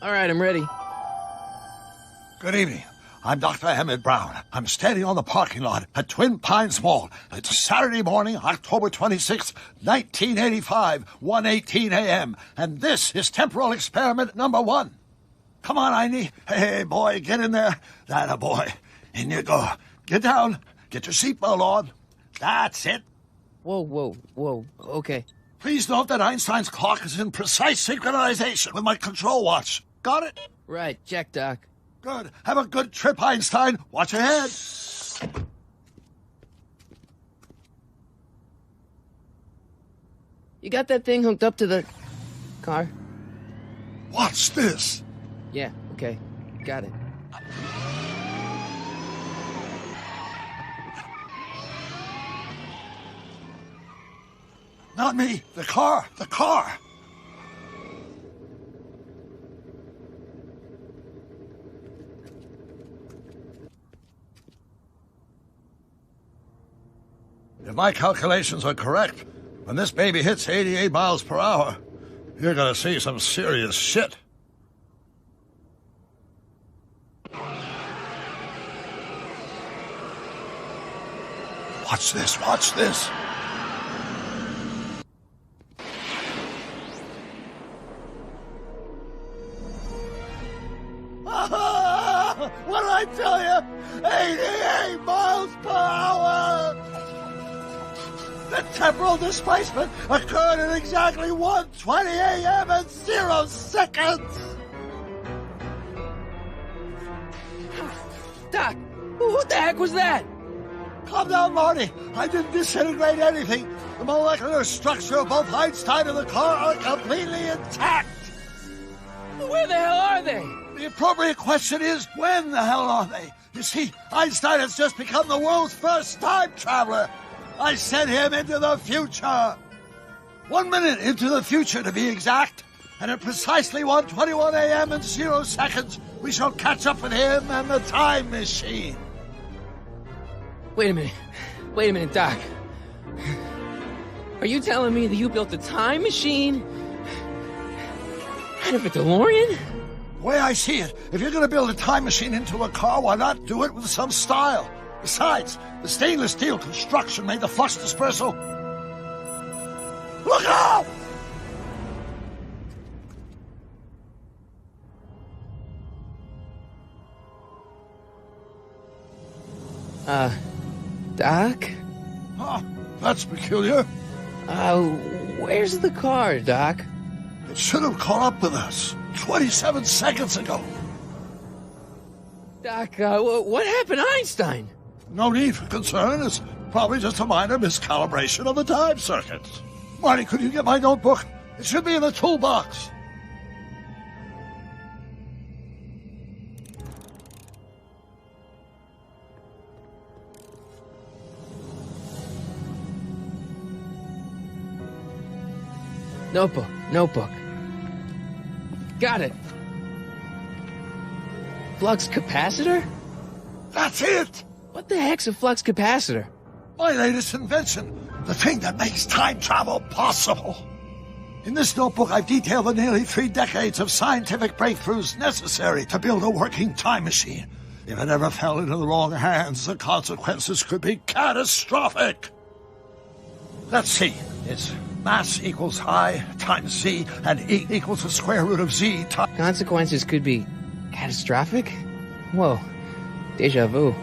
All right, I'm ready. Good evening. I'm Dr. Emmett Brown. I'm standing on the parking lot at Twin Pines Mall. It's Saturday morning, October 26th, 1985, 1:18 a.m. And this is temporal experiment number 1. Come on, Einie. Hey, boy, get in there. That a boy. In you go. Get down. Get your seatbelt on. That's it. Whoa. Okay. Please note that Einstein's clock is in precise synchronization with my control watch. Got it? Right, check, Doc. Good. Have a good trip, Einstein. Watch your head. You got that thing hooked up to the car? Watch this. Yeah, okay. Got it. Not me. The car. The car. If my calculations are correct, when this baby hits 88 miles per hour, you're gonna see some serious shit. Watch this, watch this. What did I tell you? 88 miles per hour! The temporal displacement occurred at exactly 1:20 a.m. and 0 seconds! Doc, what the heck was that? Calm down, Marty. I didn't disintegrate anything. The molecular structure of both Einstein and the car are completely intact. Where the hell are they? The appropriate question is, when the hell are they? You see, Einstein has just become the world's first time traveler. I sent him into the future. 1 minute into the future, to be exact. And at precisely 1:21 a.m. and 0 seconds, we shall catch up with him and the time machine. Wait a minute, Doc. Are you telling me that you built a time machine out of a DeLorean? The way I see it, if you're going to build a time machine into a car, why not do it with some style? Besides, the stainless steel construction made the flux dispersal. Look out! Doc? Huh, that's peculiar. Where's the car, Doc? It should have caught up with us 27 seconds ago. Doc, what happened to Einstein? No need for concern. It's probably just a minor miscalibration of the time circuits. Marty, could you get my notebook? It should be in the toolbox. Notebook. Got it. Flux capacitor? That's it! What the heck's a flux capacitor? My latest invention. The thing that makes time travel possible. In this notebook, I've detailed the nearly 3 decades of scientific breakthroughs necessary to build a working time machine. If it ever fell into the wrong hands, the consequences could be catastrophic. Let's see. It's mass equals I times Z, and E equals the square root of Z times... Consequences could be catastrophic? Whoa. Deja vu.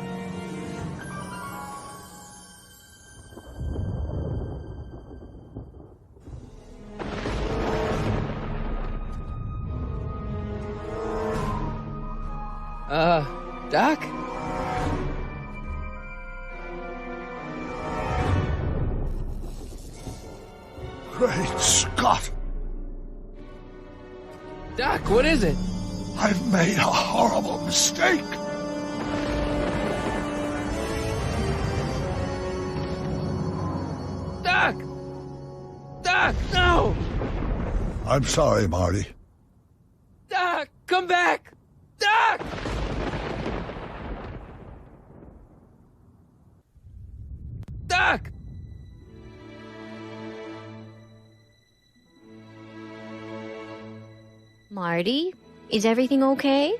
Doc? Great Scott! Doc, what is it? I've made a horrible mistake! Doc! Doc, no! I'm sorry, Marty. Doc, come back! Doc! Doc! Marty, Is everything okay?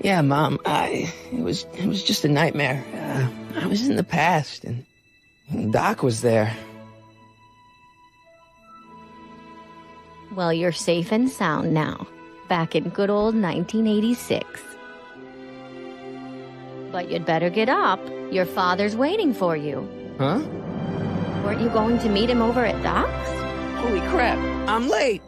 Yeah, Mom, it was just a nightmare. I was in the past, and Doc was there. Well, you're safe and sound now, back in good old 1986. But you'd better get up. Your father's waiting for you. Huh? Weren't you going to meet him over at Doc's? Holy crap, I'm late!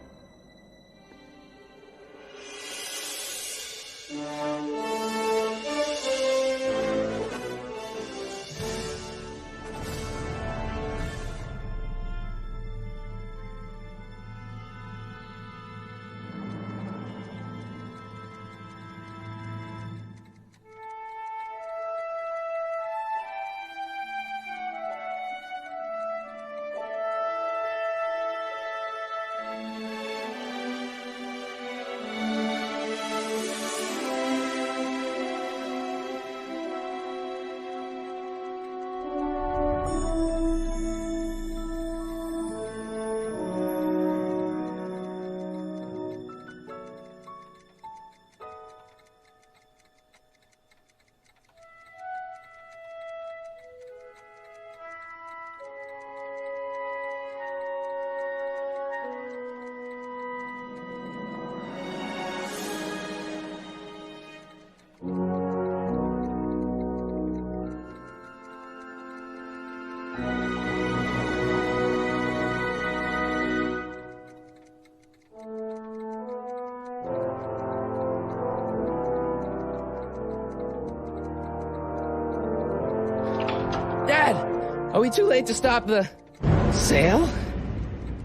Dad, are we too late to stop the sale?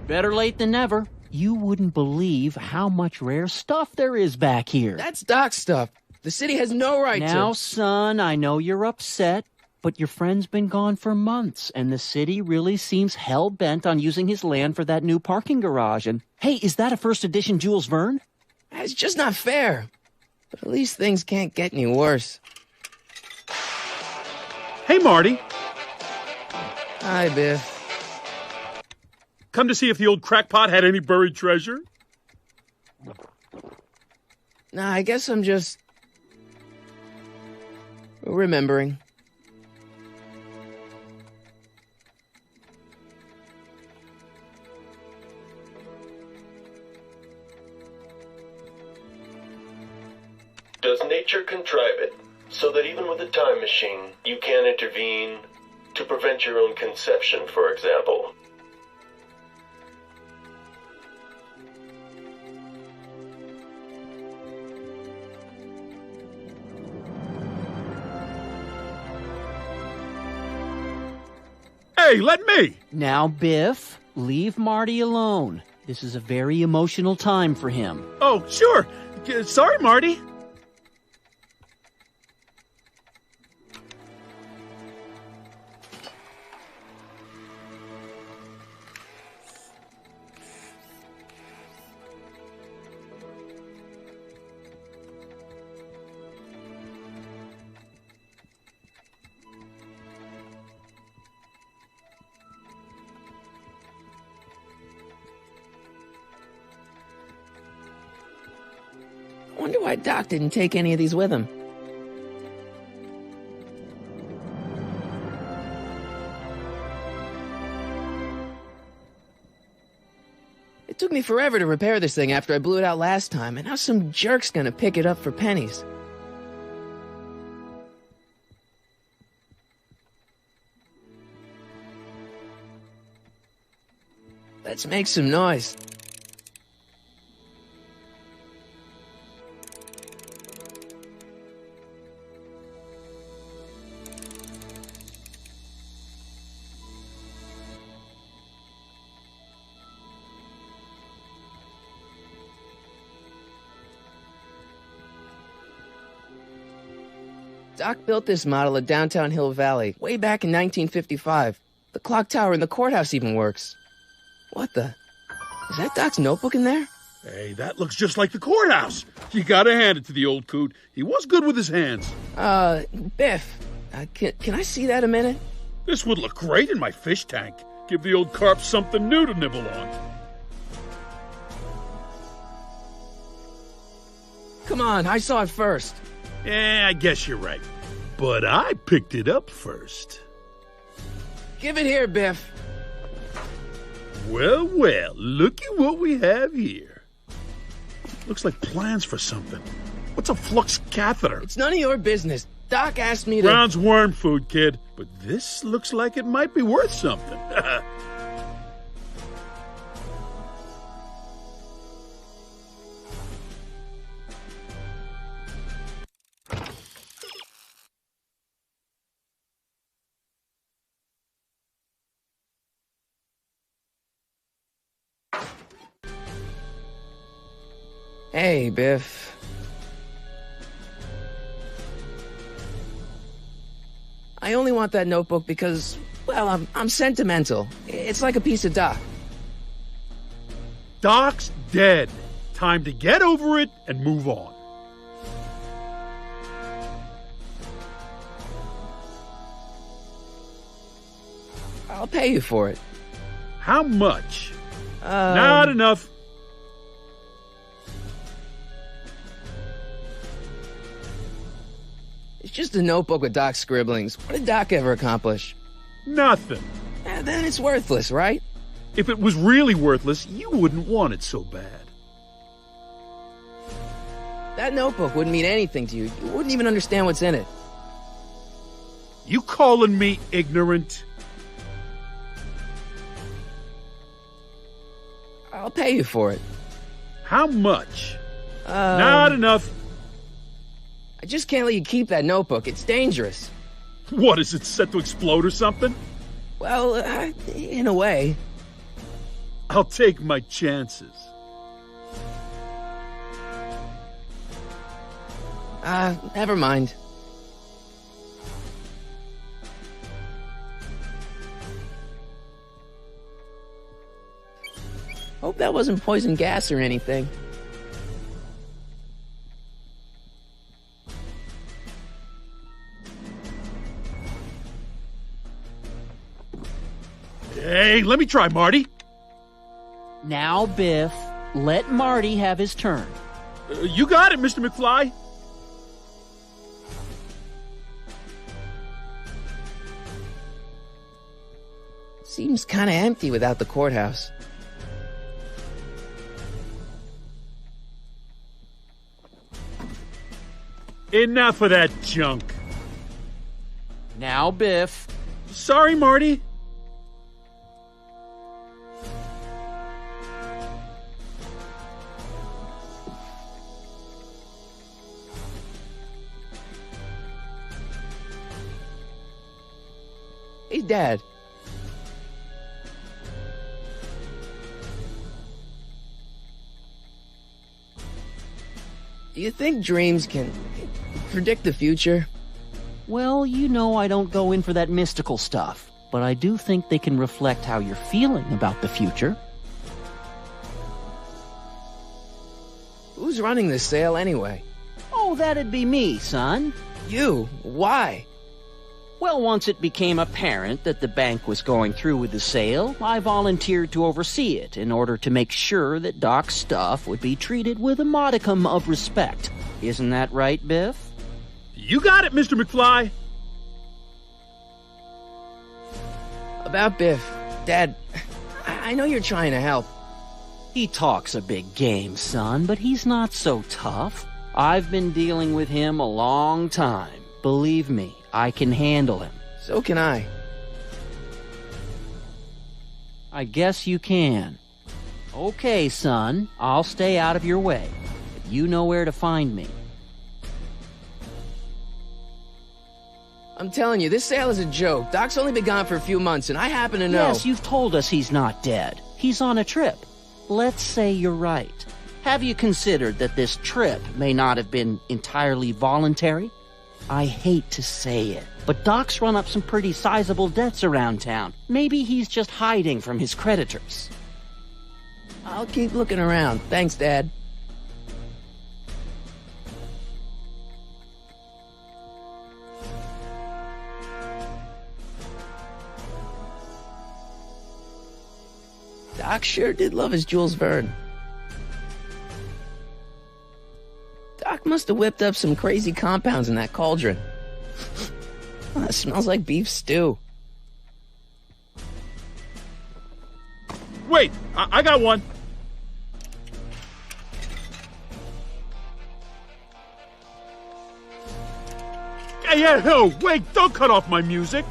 Better late than never. You wouldn't believe how much rare stuff there is back here. That's Doc's stuff. The city has no right to... Now, son, I know you're upset, but your friend's been gone for months, and the city really seems hell-bent on using his land for that new parking garage. And, hey, is that a first edition Jules Verne? It's just not fair. But at least things can't get any worse. Hey, Marty. Hi, Biff. Come to see if the old crackpot had any buried treasure? Nah, I guess I'm just... remembering. Does nature contrive it so that even with a time machine, you can intervene to prevent your own conception, for example? Hey, let me! Now, Biff, leave Marty alone. This is a very emotional time for him. Oh, sure. Sorry, Marty. I wonder why Doc didn't take any of these with him. It took me forever to repair this thing after I blew it out last time, and now some jerk's gonna pick it up for pennies. Let's make some noise. Doc built this model at downtown Hill Valley way back in 1955. The clock tower in the courthouse even works. What the? Is that Doc's notebook in there? Hey, that looks just like the courthouse. You gotta hand it to the old coot. He was good with his hands. Biff, can I see that a minute? This would look great in my fish tank. Give the old carp something new to nibble on. Come on, I saw it first. I guess you're right. But I picked it up first. Give it here, Biff. Well, well, look at what we have here. Looks like plans for something. What's a flux catheter? It's none of your business. Doc asked me to... Brown's worm food, kid. But this looks like it might be worth something. Hey, Biff. I only want that notebook because, well, I'm sentimental. It's like a piece of Doc. Doc's dead. Time to get over it and move on. I'll pay you for it. How much? Not enough. It's just a notebook with Doc's scribblings. What did Doc ever accomplish? Nothing. Then it's worthless, right? If it was really worthless, you wouldn't want it so bad. That notebook wouldn't mean anything to you. You wouldn't even understand what's in it. You calling me ignorant? I'll pay you for it. How much? Not enough. I just can't let you keep that notebook. It's dangerous. What, is it set to explode or something? Well, in a way. I'll take my chances. Never mind. Hope that wasn't poison gas or anything. Hey, let me try, Marty. Now, Biff, let Marty have his turn. You got it, Mr. McFly. Seems kind of empty without the courthouse. Enough of that junk. Now, Biff. Sorry, Marty. Hey, Dad. Do you think dreams can predict the future? Well, you know I don't go in for that mystical stuff, but I do think they can reflect how you're feeling about the future. Who's running this sale anyway? Oh, that'd be me, son. You? Why? Well, once it became apparent that the bank was going through with the sale, I volunteered to oversee it in order to make sure that Doc's stuff would be treated with a modicum of respect. Isn't that right, Biff? You got it, Mr. McFly. About Biff. Dad, I know you're trying to help. He talks a big game, son, but he's not so tough. I've been dealing with him a long time. Believe me, I can handle him. So can I. I guess you can. Okay, son, I'll stay out of your way. But you know where to find me. I'm telling you, this sale is a joke. Doc's only been gone for a few months, and I happen to know... Yes, you've told us he's not dead. He's on a trip. Let's say you're right. Have you considered that this trip may not have been entirely voluntary? I hate to say it, but Doc's run up some pretty sizable debts around town. Maybe he's just hiding from his creditors. I'll keep looking around. Thanks, Dad. Doc sure did love his Jules Verne. Doc must have whipped up some crazy compounds in that cauldron. It smells like beef stew. Wait, I got one. Hey, no, wait, don't cut off my music.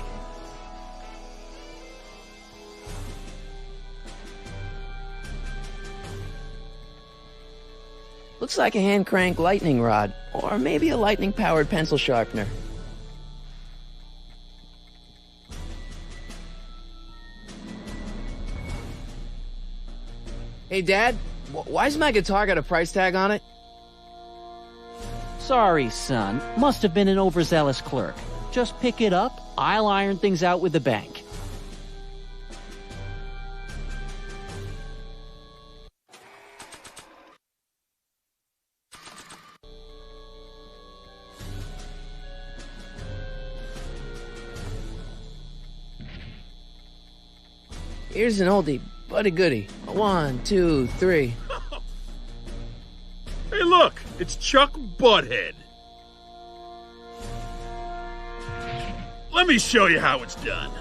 Looks like a hand-crank lightning rod, or maybe a lightning-powered pencil sharpener. Hey, Dad, why's my guitar got a price tag on it? Sorry, son. Must have been an overzealous clerk. Just pick it up. I'll iron things out with the bank. Here's an oldie, but a goodie. 1, 2, 3. Hey, look, it's Chuck Butthead. Let me show you how it's done.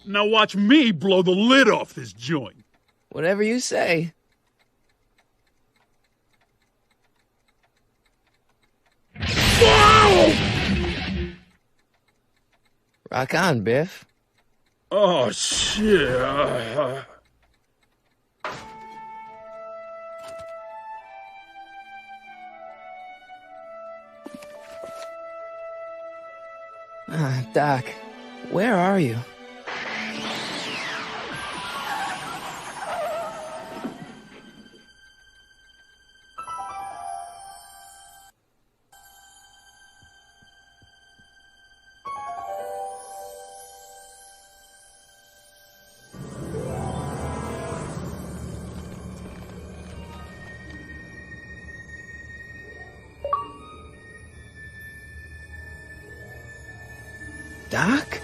Now watch me blow the lid off this joint. Whatever you say. Whoa! Rock on, Biff. Oh, shit. Doc, where are you? Doc?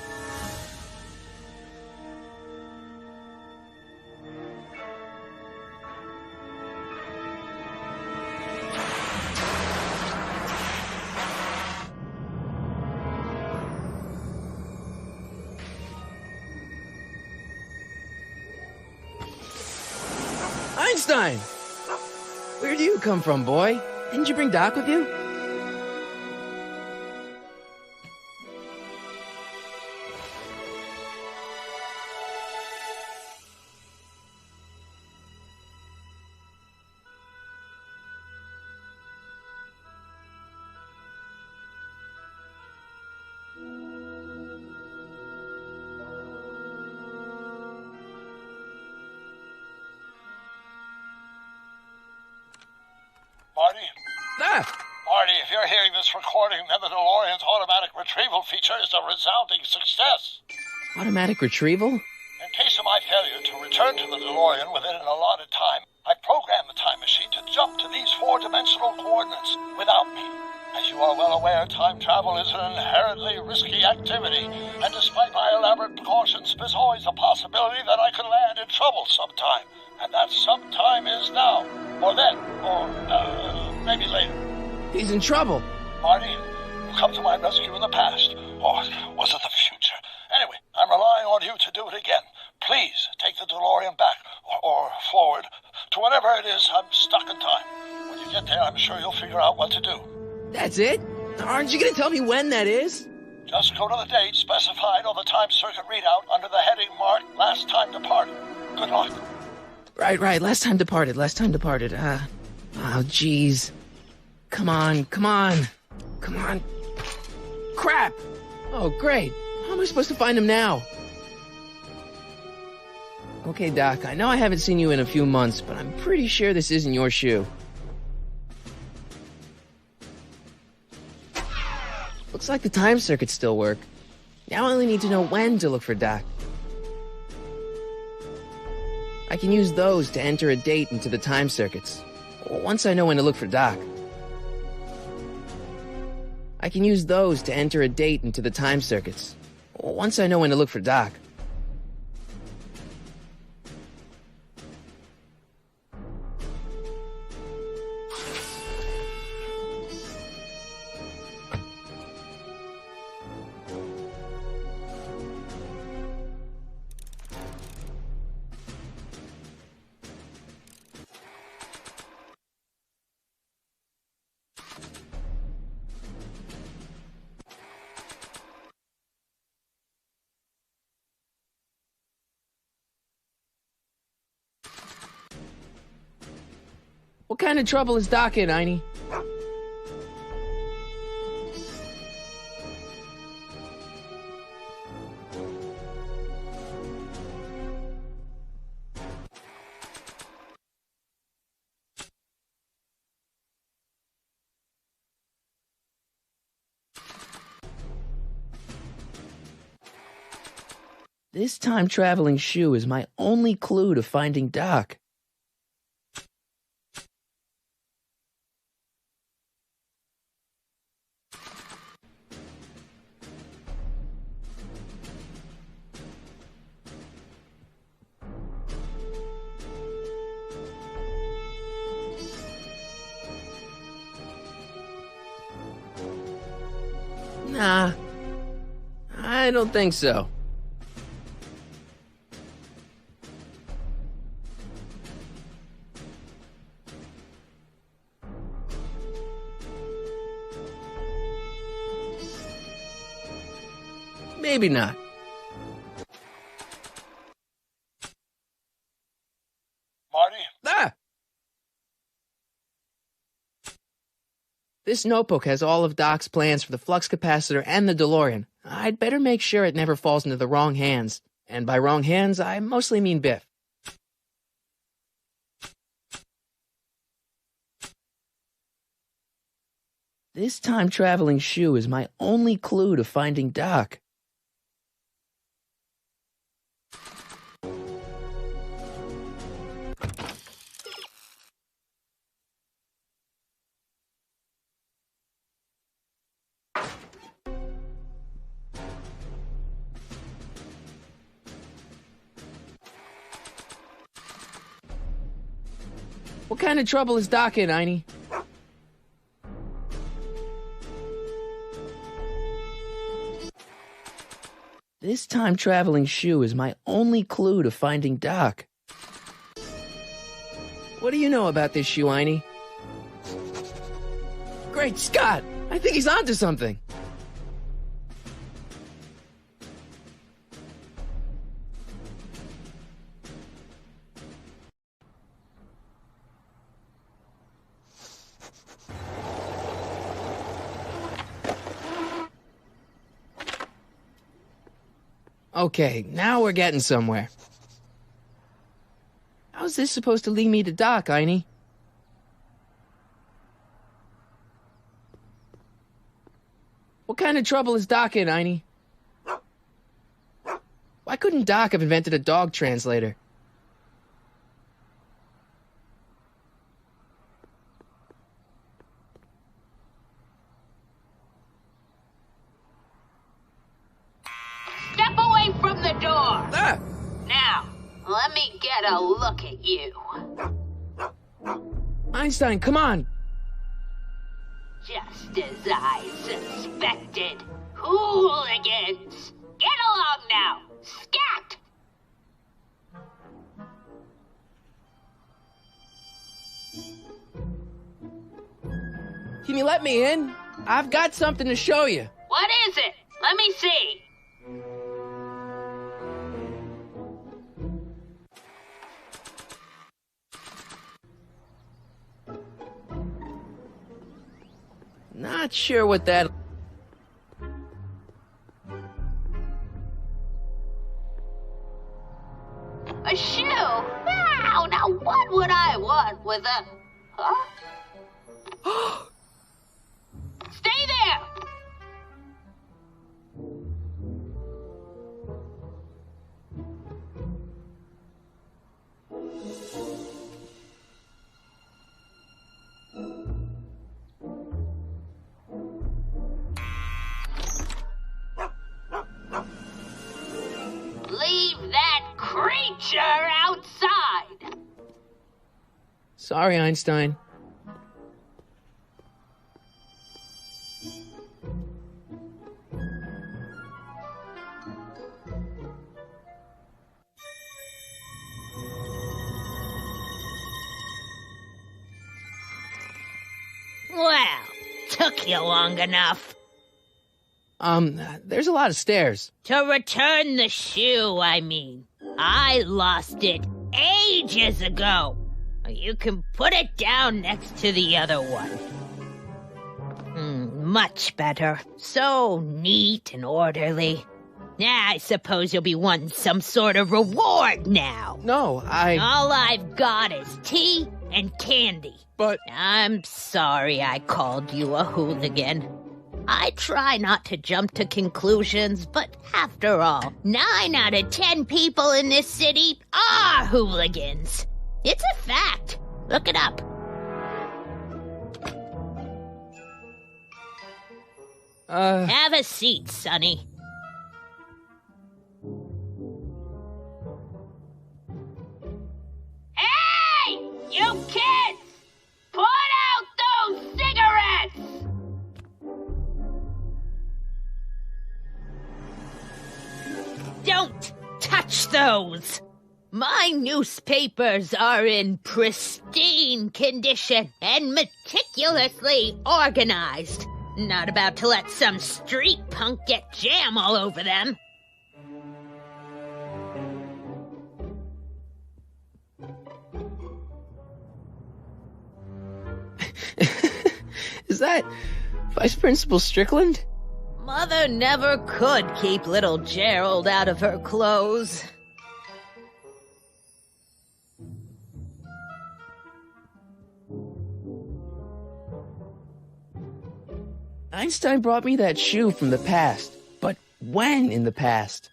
Einstein! Where do you come from, boy? Didn't you bring Doc with you? Marty? Ah! Marty, if you're hearing this recording, then the DeLorean's automatic retrieval feature is a resounding success. Automatic retrieval? In case of my failure to return to the DeLorean within an allotted time, I programmed the time machine to jump to these four-dimensional coordinates without me. As you are well aware, time travel is an inherently risky activity, and despite my elaborate precautions, there's always a possibility that I could land in trouble sometime. And that sometime is now, or then, or maybe later. He's in trouble. Marty, you come to my rescue in the past, or was it the future? Anyway, I'm relying on you to do it again. Please take the DeLorean back, or forward, to whenever it is I'm stuck in time. When you get there, I'm sure you'll figure out what to do. That's it? Aren't you gonna tell me when that is? Just go to the date specified on the time circuit readout under the heading marked Last Time Departed. Good luck. Right. Last time departed. Oh, jeez. Come on. Crap! Oh, great. How am I supposed to find him now? Okay, Doc, I know I haven't seen you in a few months, but I'm pretty sure this isn't your shoe. Looks like the time circuits still work. Now I only need to know when to look for Doc. I can use those to enter a date into the time circuits. Once I know when to look for Doc. I can use those to enter a date into the time circuits. Once I know when to look for Doc. What kind of trouble is Doc in, Einie? This time-traveling shoe is my only clue to finding Doc. Nah, I don't think so. Maybe not. Marty? Ah! This notebook has all of Doc's plans for the flux capacitor and the DeLorean. I'd better make sure it never falls into the wrong hands. And by wrong hands, I mostly mean Biff. This time-traveling shoe is my only clue to finding Doc. What kind of trouble is Doc in, Einie? This time-traveling shoe is my only clue to finding Doc. What do you know about this shoe, Einie? Great Scott! I think he's onto something! Okay, now we're getting somewhere. How's this supposed to lead me to Doc, Einie? What kind of trouble is Doc in, Einie? Why couldn't Doc have invented a dog translator? Step away from the door! Ah! Now, let me get a look at you. Einstein, come on! Just as I suspected. Hooligans! Get along now! Scat! Can you let me in? I've got something to show you. What is it? Let me see. Not sure what that... A shoe? Wow, now what would I want with a... Huh? Stay there! Leave that creature outside! Sorry, Einstein. Well, took you long enough. There's a lot of stairs. To return the shoe, I mean. I lost it ages ago. You can put it down next to the other one. Much better. So neat and orderly. I suppose you'll be wanting some sort of reward now. No, All I've got is tea and candy. But... I'm sorry I called you a hooligan. I try not to jump to conclusions, but after all, 9 out of 10 people in this city are hooligans. It's a fact. Look it up. Have a seat, Sonny. Hey! You kids! Put out those cigarettes! Don't touch those! My newspapers are in pristine condition and meticulously organized. Not about to let some street punk get jam all over them. Is that Vice Principal Strickland? Mother never could keep little Gerald out of her clothes. Einstein brought me that shoe from the past. But when in the past?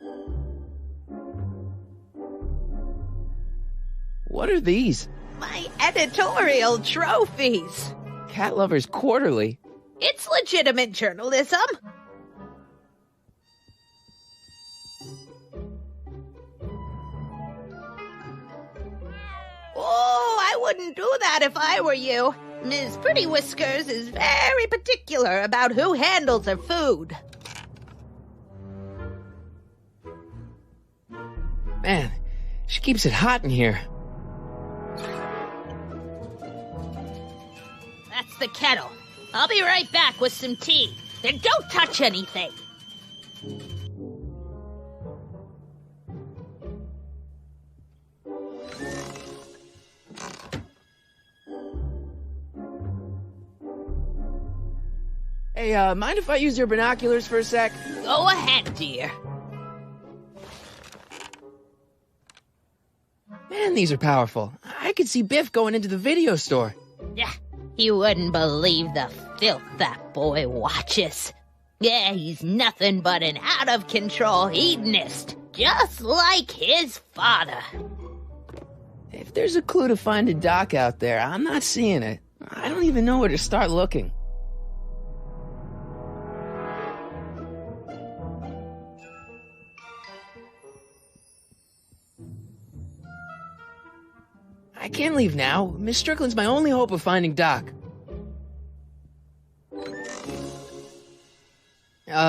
What are these? My editorial trophies. Cat Lovers Quarterly. It's legitimate journalism. Oh, I wouldn't do that if I were you. Ms. Pretty Whiskers is very particular about who handles her food. Man, she keeps it hot in here. That's the kettle. I'll be right back with some tea. And don't touch anything. Hey, mind if I use your binoculars for a sec? Go ahead, dear. Man, these are powerful. I could see Biff going into the video store. Yeah, you wouldn't believe the filth that boy watches. Yeah, he's nothing but an out-of-control hedonist, just like his father. If there's a clue to finding Doc out there, I'm not seeing it. I don't even know where to start looking. I can't leave now. Miss Strickland's my only hope of finding Doc.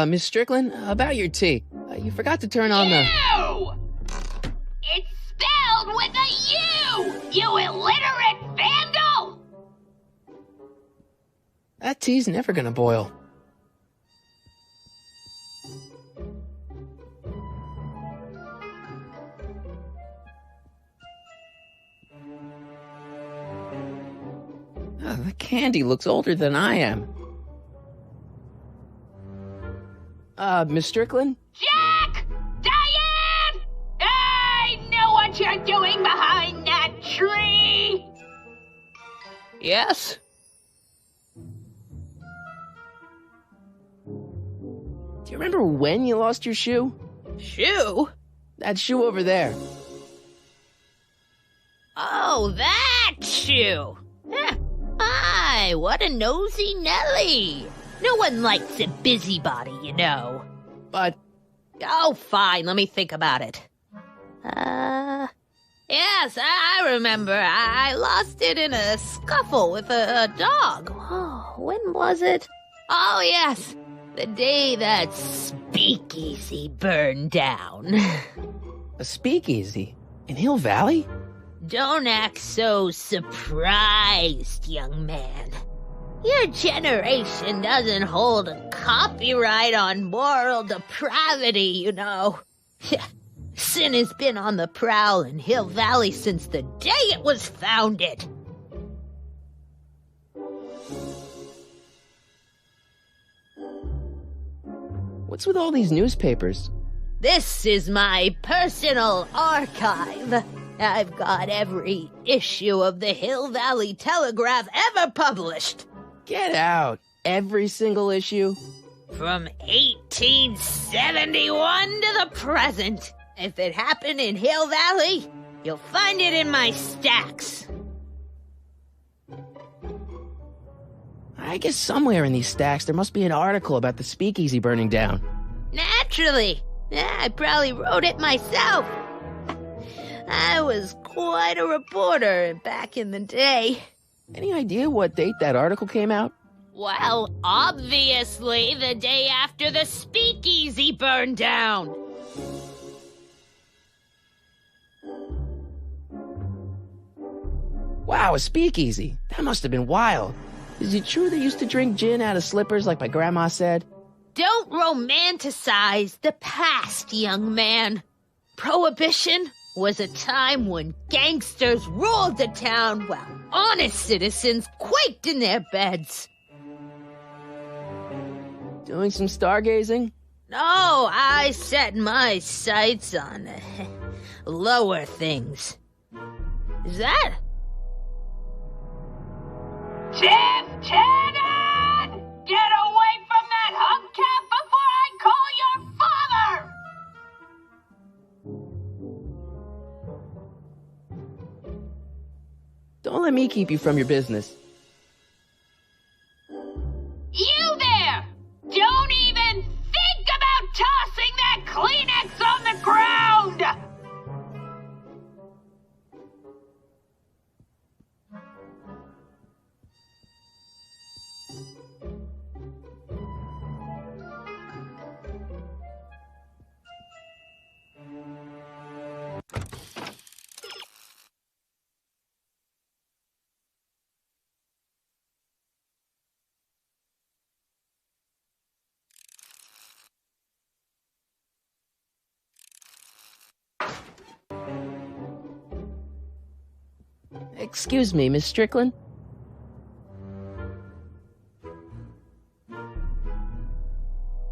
Miss Strickland, about your tea. You forgot to turn on the... You! It's spelled with a U! You illiterate vandal! That tea's never gonna boil. The candy looks older than I am. Miss Strickland? Jack! Diane! I know what you're doing behind that tree! Yes? Do you remember when you lost your shoe? Shoe? That shoe over there. Oh, that shoe! Huh. Hi, what a nosy Nelly! No one likes a busybody, you know. But... Oh, fine, let me think about it. Yes, I remember. I lost it in a scuffle with a dog. Oh, when was it? Oh, yes, the day that speakeasy burned down. A speakeasy? In Hill Valley? Don't act so surprised, young man. Your generation doesn't hold a copyright on moral depravity, you know. Sin has been on the prowl in Hill Valley since the day it was founded. What's with all these newspapers? This is my personal archive. I've got every issue of the Hill Valley Telegraph ever published. Get out. Every single issue? From 1871 to the present. If it happened in Hill Valley, you'll find it in my stacks. I guess somewhere in these stacks there must be an article about the speakeasy burning down. Naturally. I probably wrote it myself. I was quite a reporter back in the day. Any idea what date that article came out? Well, obviously the day after the speakeasy burned down. Wow, a speakeasy. That must have been wild. Is it true they used to drink gin out of slippers like my grandma said? Don't romanticize the past, young man. Prohibition was a time when gangsters ruled the town while honest citizens quaked in their beds. Doing some stargazing? No, I set my sights on lower things. Is that? Tim Tannen! Get away from that hubcap before I call your father! Don't let me keep you from your business. You there! Don't even think about tossing that Kleenex on the ground! Excuse me, Miss Strickland?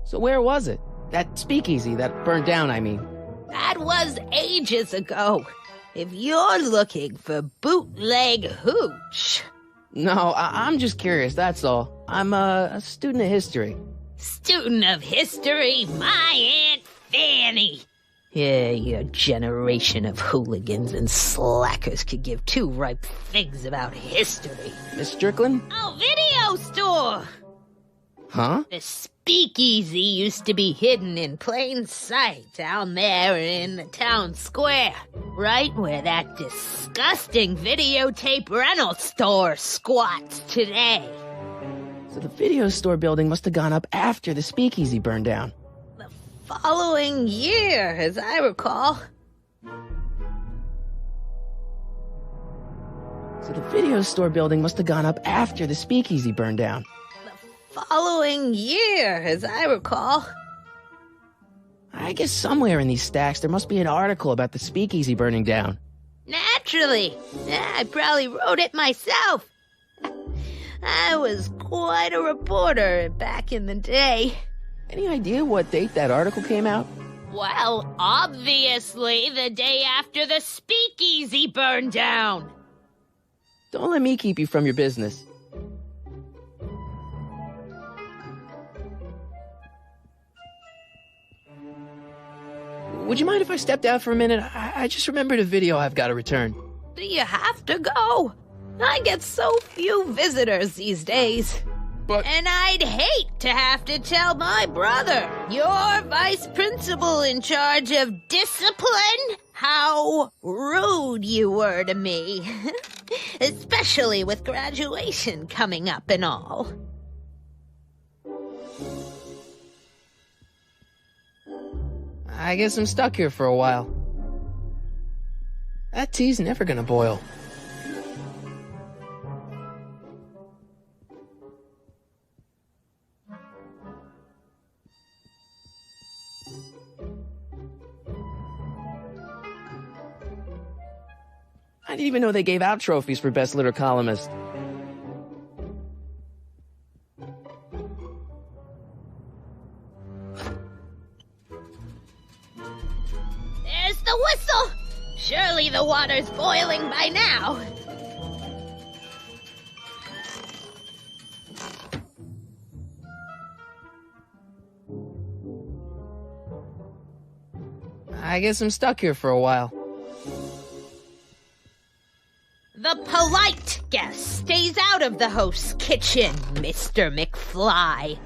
So where was it? That speakeasy that burned down, I mean. That was ages ago. If you're looking for bootleg hooch. No, I'm just curious, that's all. I'm a student of history. Student of history, my Aunt Fanny. Yeah, your generation of hooligans and slackers could give two ripe figs about history. Miss Strickland? Oh, video store! Huh? The speakeasy used to be hidden in plain sight down there in the town square, right where that disgusting videotape rental store squats today. So the video store building must have gone up after the speakeasy burned down. The following year, as I recall. So the video store building must have gone up after the speakeasy burned down. Following year, as I recall. I guess somewhere in these stacks there must be an article about the speakeasy burning down. Naturally. I probably wrote it myself. I was quite a reporter back in the day. Any idea what date that article came out? Well, obviously the day after the speakeasy burned down. Don't let me keep you from your business. Would you mind if I stepped out for a minute? I just remembered a video I've got to return. Do you have to go? I get so few visitors these days. But... And I'd hate to have to tell my brother, your vice principal in charge of discipline, how rude you were to me. Especially with graduation coming up and all. I guess I'm stuck here for a while. That tea's never gonna boil. I didn't even know they gave out trophies for Best Litter Columnist. the whistle! Surely the water's boiling by now. I guess I'm stuck here for a while. The polite guest stays out of the host's kitchen, Mr. McFly.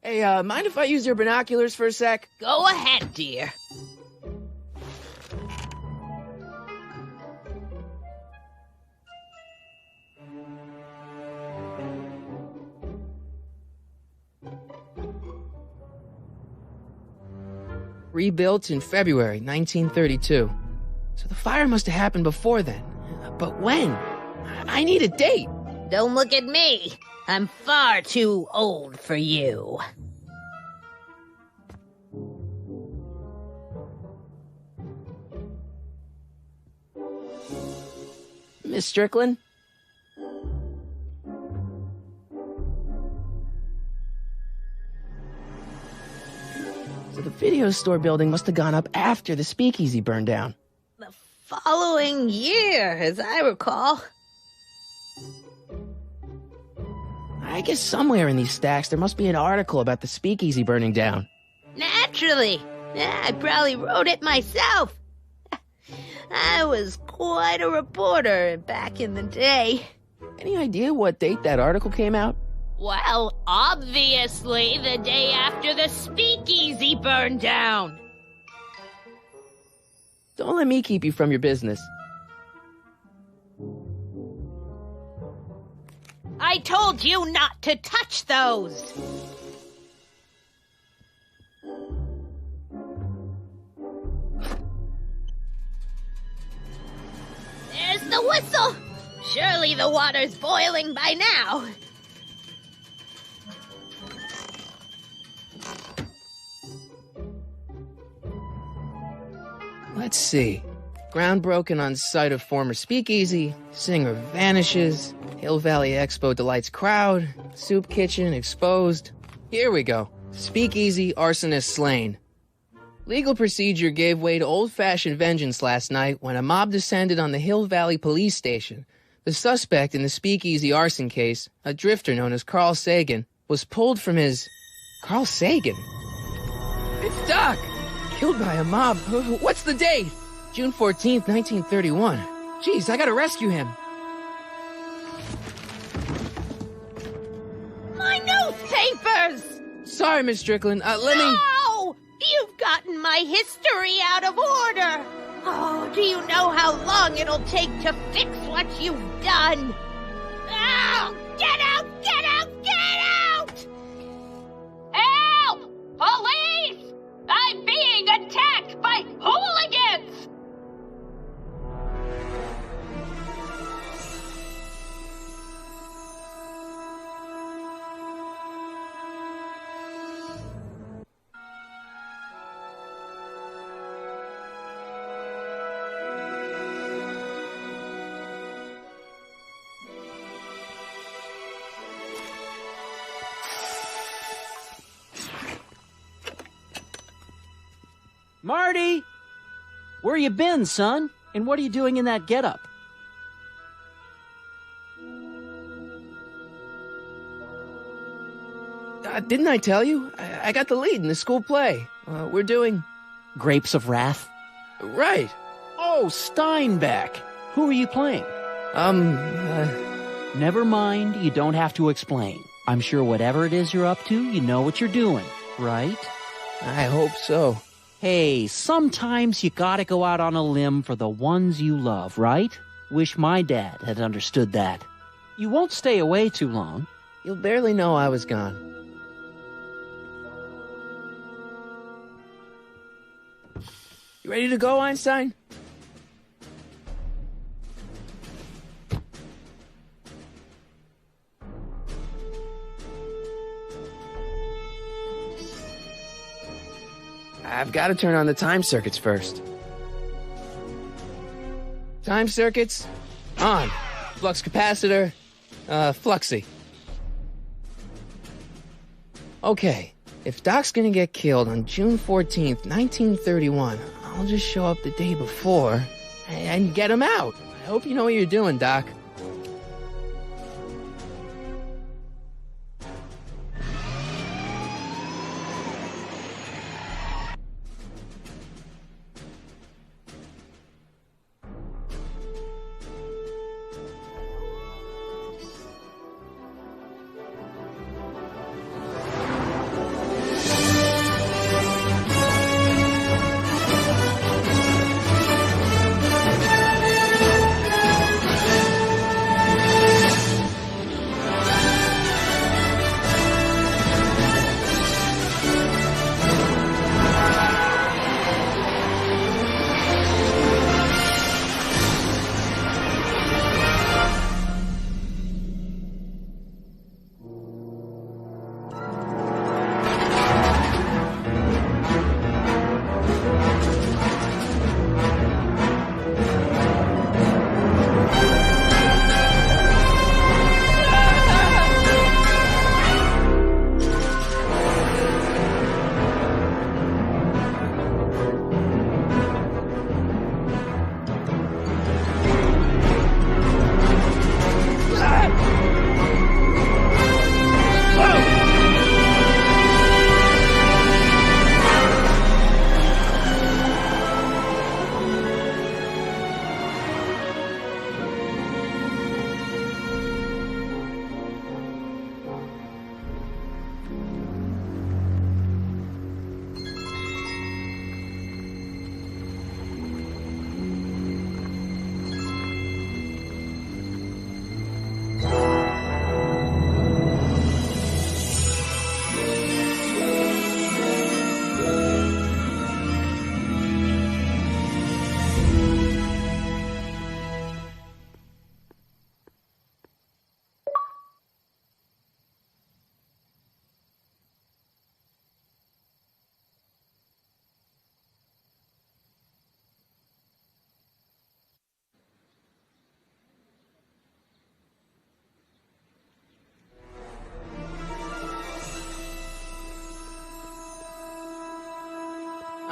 Hey, mind if I use your binoculars for a sec? Go ahead, dear. Rebuilt in February 1932. So the fire must have happened before then. But when? I need a date. Don't look at me. I'm far too old for you. Miss Strickland? So the video store building must have gone up after the speakeasy burned down. The following year, as I recall. I guess somewhere in these stacks there must be an article about the speakeasy burning down. Naturally. I probably wrote it myself. I was quite a reporter back in the day. Any idea what date that article came out? Well, obviously the day after the speakeasy burned down. Don't let me keep you from your business. I told you not to touch those. There's the whistle. Surely the water's boiling by now. Let's see. Ground broken on site of former speakeasy, singer vanishes, Hill Valley Expo delights crowd, soup kitchen exposed. Here we go. Speakeasy arsonist slain. Legal procedure gave way to old-fashioned vengeance last night when a mob descended on the Hill Valley police station. The suspect in the speakeasy arson case, a drifter known as Carl Sagan, was pulled from his... Carl Sagan? It's Doc! Killed by a mob. What's the date? June 14th, 1931. Jeez, I gotta rescue him. My newspapers! Sorry, Miss Strickland. Let me... No! You've gotten my history out of order! Oh, do you know how long it'll take to fix what you've done? Oh, get out! Get out! Get out! Help! Police! I'm being attacked by hooligans! Marty! Where you been, son? And what are you doing in that getup? Didn't I tell you? I got the lead in the school play. We're doing... Grapes of Wrath? Right. Oh, Steinbeck! Who are you playing? Never mind, you don't have to explain. I'm sure whatever it is you're up to, you know what you're doing, right? I hope so. Hey, sometimes you gotta go out on a limb for the ones you love, right? Wish my dad had understood that. You won't stay away too long. You'll barely know I was gone. You ready to go, Einstein? I've got to turn on the time circuits first. Time circuits, on. Flux capacitor, fluxy. Okay, if Doc's gonna get killed on June 14th, 1931, I'll just show up the day before and get him out. I hope you know what you're doing, Doc.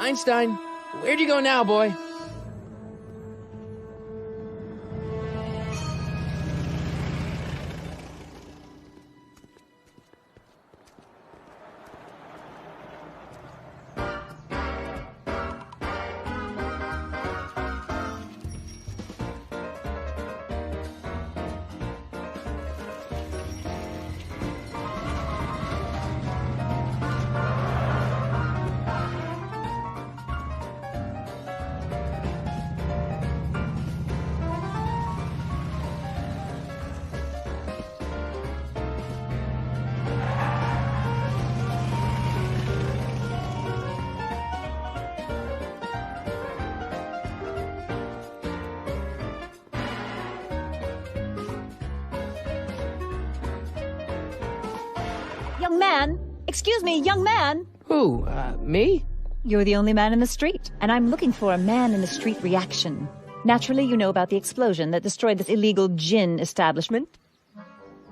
Einstein, where'd you go now, boy? Young man! Excuse me, young man! Who, me? You're the only man in the street, and I'm looking for a man-in-the-street reaction. Naturally, you know about the explosion that destroyed this illegal gin establishment.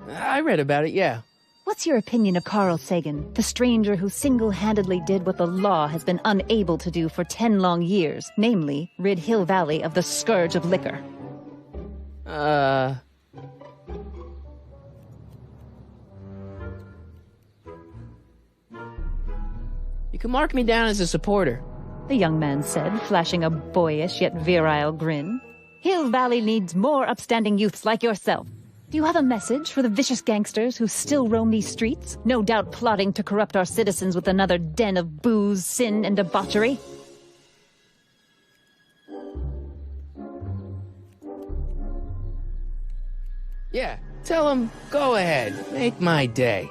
I read about it, yeah. What's your opinion of Carl Sagan, the stranger who single-handedly did what the law has been unable to do for 10 long years, namely, rid Hill Valley of the scourge of liquor? You can mark me down as a supporter. The young man said, flashing a boyish yet virile grin. Hill Valley needs more upstanding youths like yourself. Do you have a message for the vicious gangsters who still roam these streets, no doubt plotting to corrupt our citizens with another den of booze, sin, and debauchery? Yeah, tell them, go ahead, make my day.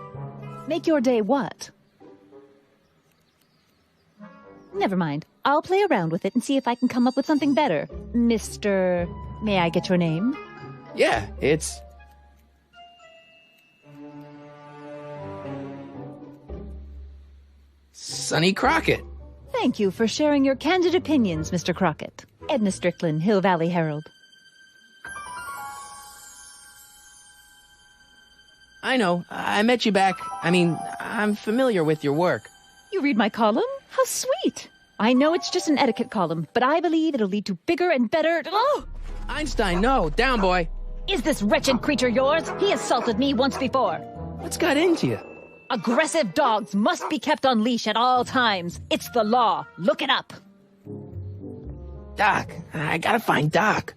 Make your day what? Never mind. I'll play around with it and see if I can come up with something better. Mr. May I get your name? Yeah, it's... Sonny Crockett. Thank you for sharing your candid opinions, Mr. Crockett. Edna Strickland, Hill Valley Herald. I know. I met you back. I'm familiar with your work. You read my column? How sweet. I know it's just an etiquette column, but I believe it'll lead to bigger and better... Oh! Einstein, no. Down, boy. Is this wretched creature yours? He assaulted me once before. What's got into you? Aggressive dogs must be kept on leash at all times. It's the law. Look it up. Doc. I gotta find Doc.